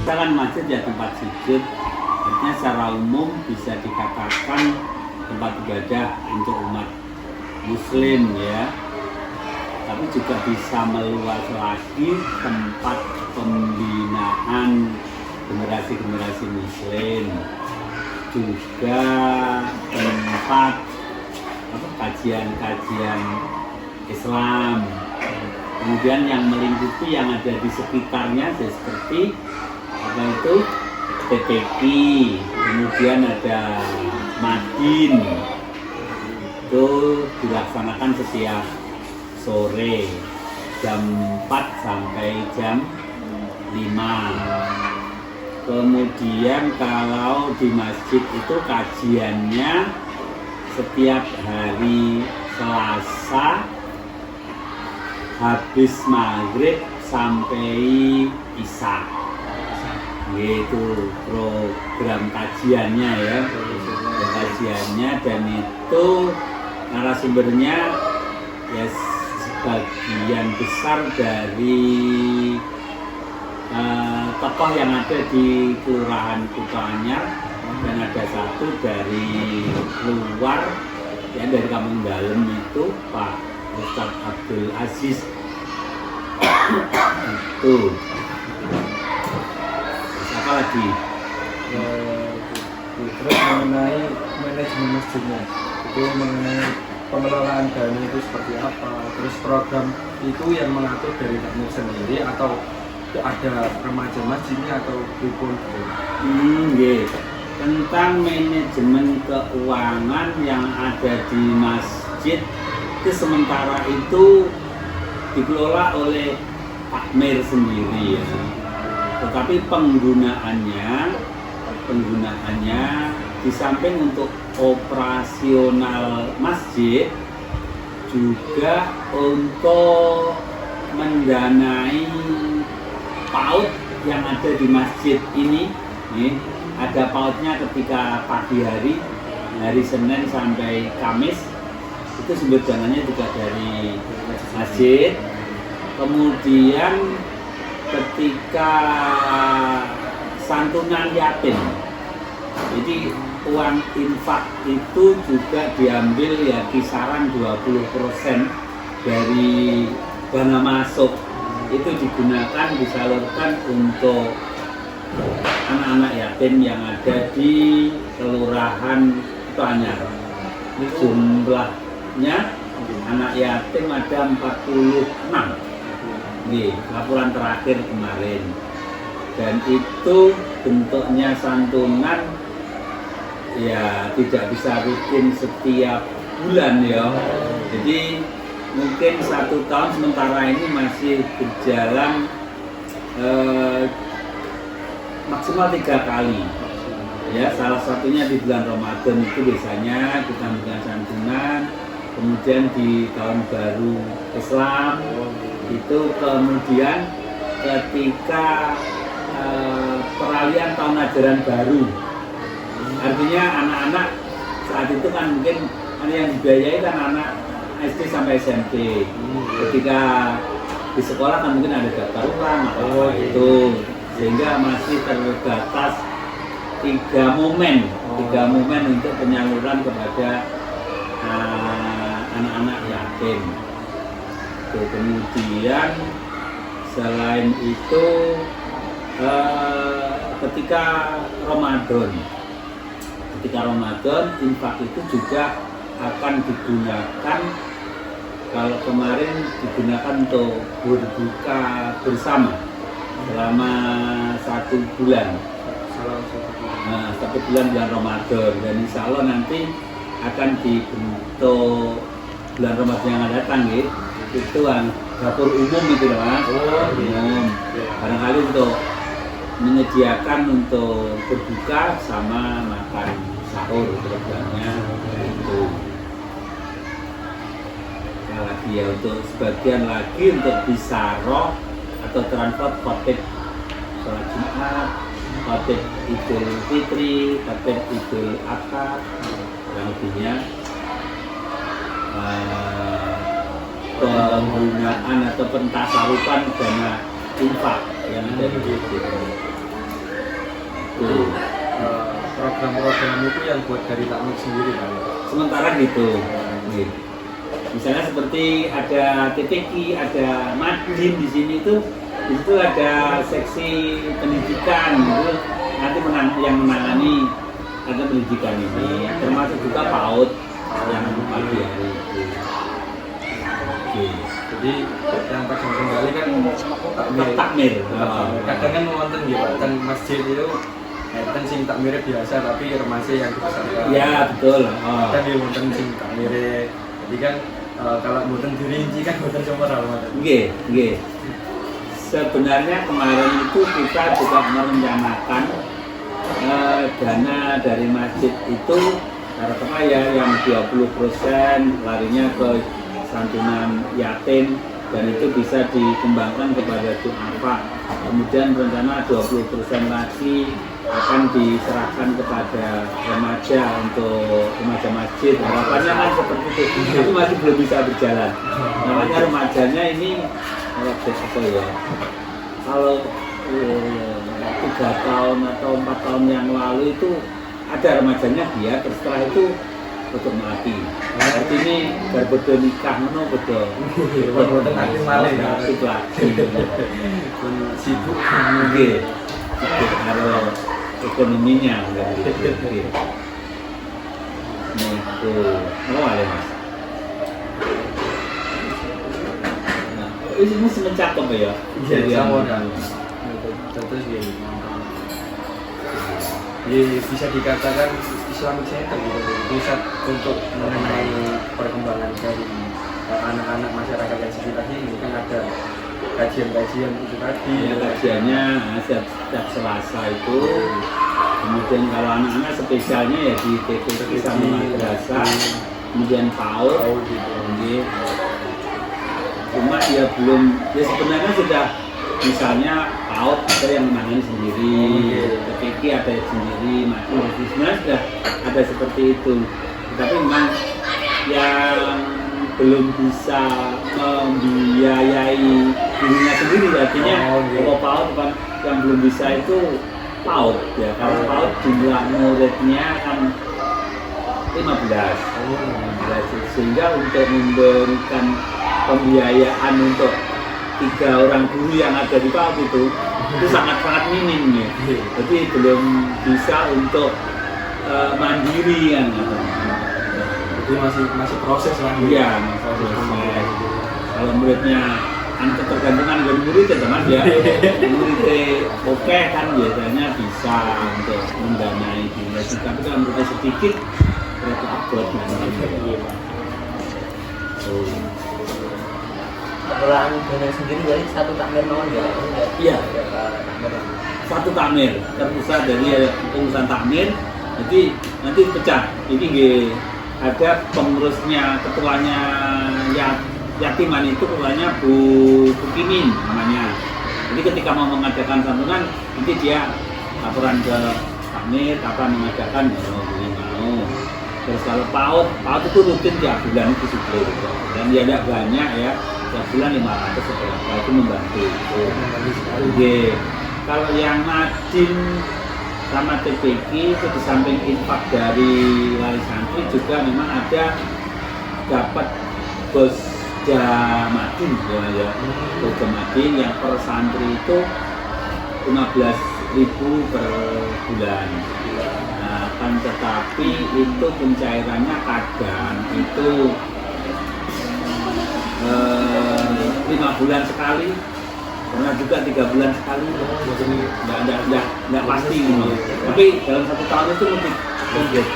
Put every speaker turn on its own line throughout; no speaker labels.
kita kan masjid ya tempat sujud, artinya secara umum bisa dikatakan tempat ibadah untuk umat muslim ya, tapi juga bisa meluas lagi tempat pembinaan generasi-generasi muslim, juga tempat kajian-kajian Islam. Kemudian yang melingkupi yang ada di sekitarnya seperti apa itu TPQ, kemudian ada Madin, itu dilaksanakan setiap sore jam 4 sampai jam 5. Kemudian kalau di masjid itu kajiannya setiap hari Selasa habis maghrib sampai Isya, gitu program kajiannya ya, kajiannya, dan itu narasumbernya ya sebagian besar dari tokoh yang ada di Kelurahan Kuto Anyar, dan ada satu dari luar ya, dari Kampung Dalem itu Pak Ustadz Abdul Aziz. Itu apa lagi?
Terus mengenai manajemen masjidnya, itu mengenai pengelolaan dana itu seperti apa, terus program itu yang mengatur dari takmir sendiri atau itu ada remaja masjidnya atau dukun?
Tentang manajemen keuangan yang ada di masjid itu sementara itu dikelola oleh takmir sendiri ya. Tetapi penggunaannya di samping untuk operasional masjid juga untuk mendanai PAUD yang ada di masjid ini. Nih, ada PAUD-nya ketika pagi hari Senin sampai Kamis, itu sumber dananya juga dari masjid. Kemudian ketika santunan yatim, jadi uang infak itu juga diambil ya kisaran 20% dari dana masuk, itu digunakan disalurkan untuk anak-anak yatim yang ada di Kelurahan Kuto Anyar. Jumlahnya anak yatim ada 46 di laporan terakhir kemarin, dan itu bentuknya santunan ya tidak bisa rutin setiap bulan ya. Jadi mungkin 1 tahun sementara ini masih berjalan maksimal 3 kali ya. Salah satunya di bulan Ramadan itu biasanya kita memberikan santunan, kemudian di tahun baru Islam itu, kemudian ketika peralihan tahun ajaran baru, artinya anak-anak saat itu kan mungkin yang dibiayai kan anak SD sampai SMP. Ketika di sekolah kan mungkin ada daftar ulang atau itu, sehingga masih terbatas 3 momen untuk penyaluran kepada anak-anak yatim. Kemudian selain itu ketika Ramadan infak itu juga akan digunakan, kalau kemarin digunakan untuk berbuka bersama selama 1 bulan. Nah, 1 bulan Ramadan, dan insya Allah nanti akan dibentuk bulan Ramadan yang akan datang gitu. Itu kan dapur umum gitu loh Mas. Umum. Barangkali untuk menyediakan untuk berbuka sama makan sahur programnya itu. Nah, lagi ya untuk sebagian lagi untuk bisaroh atau transfer khotib sholat Jumat, khotib Idul Fitri, khotib Idul Adha, yang lebihnya penggunaan atau pentasarupan dana infak yang ada di masjid.
Jadi program-program itu yang buat dari takmir sendiri kan.
Sementara gitu. Misalnya seperti ada TPQ, ada Madin di sini itu ada seksi pendidikan itu nanti yang menangani ada pendidikan ini, termasuk juga PAUD yang pagi hari itu.
Jadi yang pegang kendali kan
takmir.
Kadang kan wonten nggih Pak, teng masjid itu enten sing takmire biasa tapi remaja yang dibesarkan.
Ya betul.
Kan dia wonten sing takmire. Jadi kan kalau mboten dirinci kan mboten cuma rahmat.
Nggih. Sebenarnya kemarin itu kita juga merencanakan dana dari masjid itu katakanlah ya yang 20% larinya ke santunan yatim dan itu bisa dikembangkan kepada du'afa. Kemudian rencana 20% lagi akan diserahkan kepada remaja untuk remaja masjid. Harapannya kan seperti itu, tapi masih belum bisa berjalan. Namanya remajanya ini apa ya? Kalau 3 tahun atau 4 tahun yang lalu itu ada remajanya dia, terus setelah itu tutup mati. Berarti ini berbeda nikah mana betul.
Betul nanti malah ya.
Aktif lagi.
Sibuk.
Oke. Kalau ekonominya gitu. Nih tuh, mau ada mas. Nah, ini mencakup ya.
Jadi sama kan. Terus gini. Jadi bisa dikatakan Islamic Center gitu, bisa untuk mengenai perkembangan dari anak-anak masyarakat yang sekitar ini kan ada kajian-kajian itu tadi.
Ya, kajiannya setiap Selasa itu. Kemudian kalau anak-anak spesialnya ya di TPQ sama madrasah, kemudian PAUD gitu. Cuma ya belum, ya sebenarnya sudah misalnya PAUD ada yang menangani sendiri, TPQ ada sendiri, sebenarnya sudah ada seperti itu. Tapi memang yang belum bisa membiayai dirinya sendiri, artinya kalau PAUD kan yang belum bisa itu PAUD ya, kalau PAUD jumlah muridnya kan 15, sehingga untuk memberikan pembiayaan untuk 3 orang guru yang ada di PAUD itu sangat-sangat minim ya. Jadi belum bisa untuk mandiri kan.
Jadi masih proses lah.
Iya, proses. Kalau muridnya ketergantungan dengan murid ya teman ya. Muridnya oke kan biasanya bisa untuk mendanai diri. Tapi kalau muridnya sedikit, mereka abot nanti.
Keperluan dunia sendiri jadi satu takmir mawon ya?
Iya. Satu takmir terpusat dari urusan takmir. Jadi nanti pecah. Ini ada pengurusnya, ketuanya yatiman itu ketuanya Bu Kimin namanya. Jadi ketika mau mengadakan santunan nanti dia laporan ke takmir kapan mengadakan mau. Terus kalau PAUD itu rutin tiap bulan itu suplai dan dia tidak banyak ya, tiap bulan 500 seberapa itu membantu. Kalau yang Madin sama TPQ itu di samping infak dari wali santri juga memang ada dapat Bosja-Madin ya. Bosja-Madin yang per santri itu 15.000 per bulan. Nah, kan tetapi itu pencairannya kadang itu 5 bulan sekali, pernah juga 3 bulan sekali, nggak pasti gitu. Tapi dalam 1 tahun itu mungkin gitu.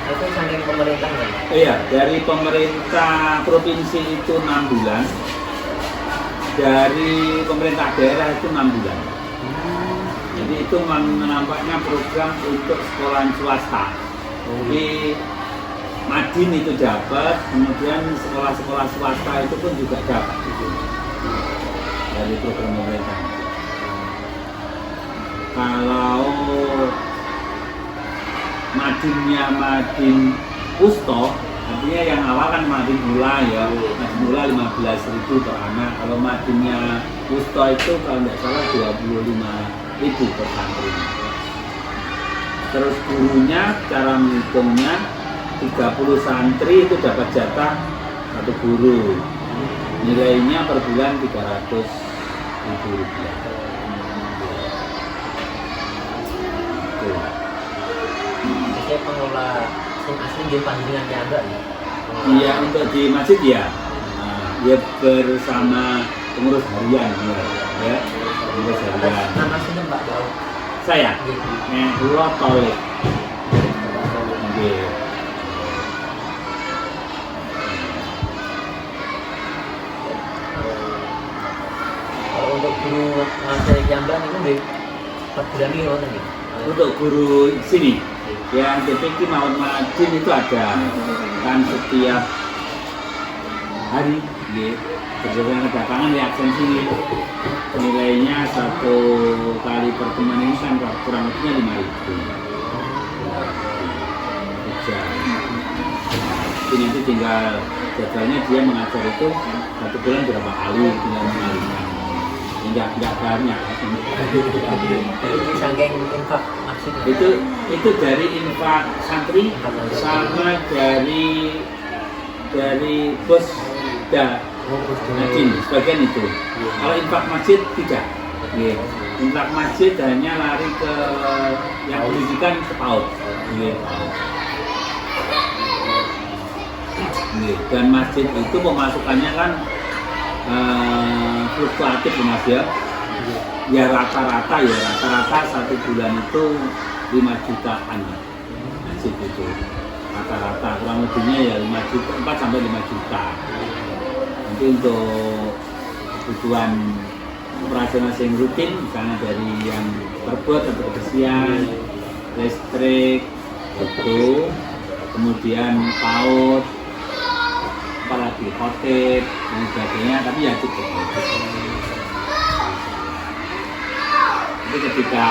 Itu saking pemerintah ya?
Iya, dari pemerintah provinsi itu 6 bulan, dari pemerintah daerah itu 6 bulan. Jadi itu menampaknya program untuk sekolah swasta. Jadi Madin itu dapat, kemudian sekolah-sekolah swasta itu pun juga dapat gitu. Dari program pemerintah. Kalau Madinnya Madin Pusto, artinya yang awal kan Madin Mula ya, Madin Mula 15.000 per anak. Kalau Madinnya Pusto itu kalau tidak salah 25.000 per santri. Terus gurunya cara menghitungnya 30 santri itu dapat jatah satu guru. Nilainya per bulan 300.000 rupiah. Tuh.
Saya pengelola sing asli di panjenengan piyambak nih.
Iya, untuk di masjid ya. Nah, dia bersama pengurus harian ya. Pengurus harian.
Nama sinten Pak Bau?
Saya Mehullah Tolik. Oke.
Kalau untuk guru saya piyambak niku nggih per bulan iki wonten nggih.
Untuk guru sini yang TPQ Mawon Majin itu ada kan setiap hari berdasarkan kedatangan di aksen sini nilainya satu kali pertemuan ini kan kurang lebihnya 5.000 jam. Jadi nanti tinggal jadwalnya dia mengajar itu satu bulan berapa kali tinggal mengalihkan. Enggak banyak.
Jadi saking infak masjid.
Itu dari infak santri sama dari bos Najin sebagian itu. Kalau infak masjid tidak. Infak masjid hanya lari ke yang pendidikan ke PAUD. Dan masjid itu pemasukannya kan fluktuatif Mas ya. Ya rata-rata satu bulan itu 5 jutaan masjid itu rata-rata kurang lebihnya ya 5 juta 4 sampai 5 juta. Nanti untuk kebutuhan operasional yang rutin misalnya dari yang terbuat atau kebersihan, listrik, itu kemudian PAUD, apalagi hotel dan sebagainya, tapi ya cukup. Jadi ketika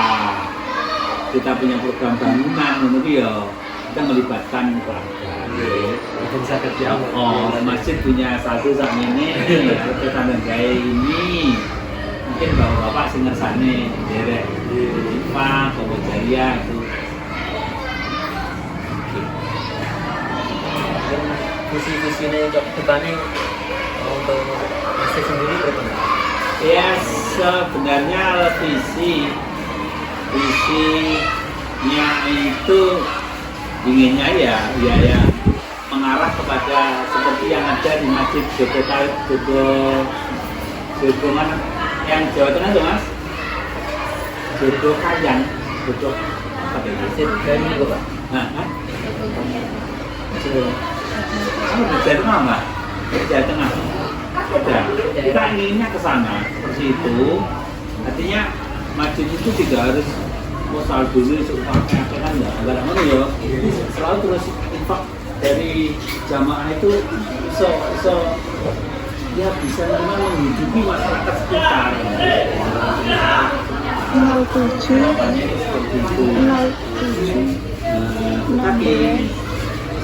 kita punya program bangunan, menurut ya kita melibatkan keluarga. Oh, masjid punya satu saat ini, kita gaya ini, mungkin bapak-bapak sing ngersane, derek, Pak, Komojaria itu.
Visi-visinya untuk depannya untuk masjid sendiri berapa?
Ya sebenarnya visinya itu inginnya ya mengarah kepada seperti yang ada di Masjid Jogo mana yang Jawa Tengah tuh Mas? Jogo Kayang, Jogo apa itu?
Masjid dari itu Pak.
Kamu di Jawa Tengah nggak? Di Jawa Tengah ada. Kita inginnya ke sana seperti itu. Artinya masjid itu tidak harus modal dulu supaya kan nggak ada mana ya. Selalu terus infak dari jamaah itu ya bisa memang menghidupi masyarakat sekitar.
07
Tapi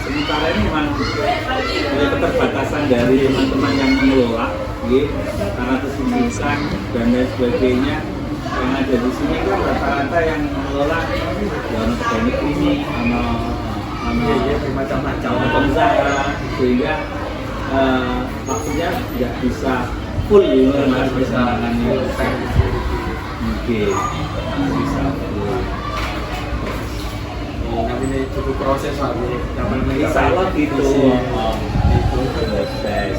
sementara ini memang ada keterbatasan dari teman-teman yang mengelola, karena kesibukan dan lain sebagainya yang ada di sini kan rata-rata yang mengelola ya anak teknik ini, macam-macam pengusaha, sehingga maksudnya tidak bisa full mas bisa mungkin bisa full.
Tapi ini cukup proses lagi.
Insya Allah gitu. Itu proses.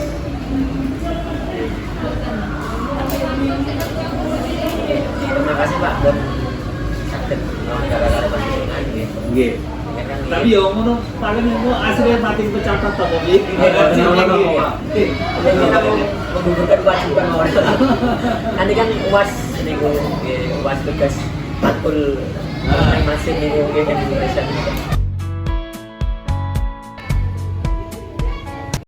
Terima kasih Pak dan sakit gara-gara panjenengan nggih.
Nggih. Tapi yo ngono paling itu aslinya mati pecatat to kok iki.
Kita menggugurkan kewajiban mawon. Nanti kan UAS niku UAS tugas matkul masing-masing niku nggih kan Indonesia.